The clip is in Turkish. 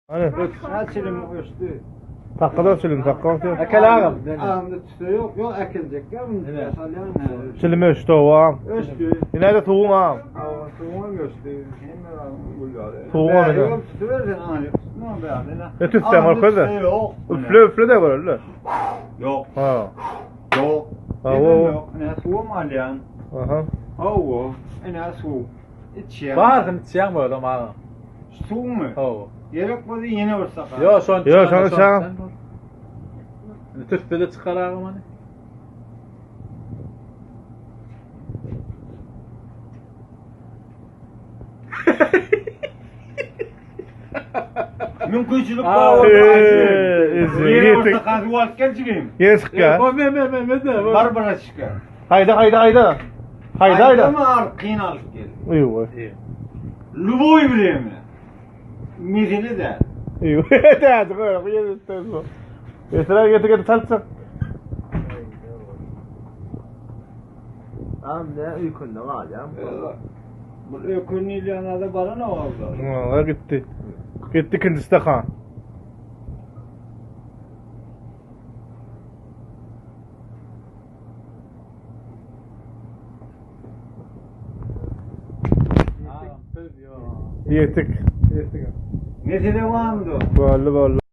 Hani Açılım üstü. takkadan sülüm takkadan. Ekelağım. Ağımda tütü yok. Yok ekilecek ya. Evet. Salyan Sülüm üstü oğam. üstü. Yine de tuğum ağam. Hava soğuğun üstü. Hem bulgarı. Soğuğun öyle. Yok tütü versen ağrı. Ne be? Ne tütsem arkada? Yok. Üfle de var öyle. Yok. Ha. Yok. Ha, Neden o. yok? Ne soğuk alyan. Aha. Hava. Ne soğuk. İçiyor. Barkın içen böyle mağın. Soğuk mu? Oo. Gerek var yine vursak. Yo son Yo, son çıkan. Tüspede çıkarağım hani. Mümkünçülük Aa, var. ezil, Yine yetik. vursak az varken çıkayım. Yine sık ya. Me de. Barbara çıkar. Hayda. Hayda. Ama arkın alıp gel. Uyuyor. Luboy bileyim mi? Mizili de. Uyuyor. Hadi böyle bu yine istiyorsun. Esra getir salça. Am ne uykunda var ya. Bu ökünün yanında bana ne oldu? Aa gitti. Gitti ikincisi kan. Yetik. Mizili vardı. Vallahi.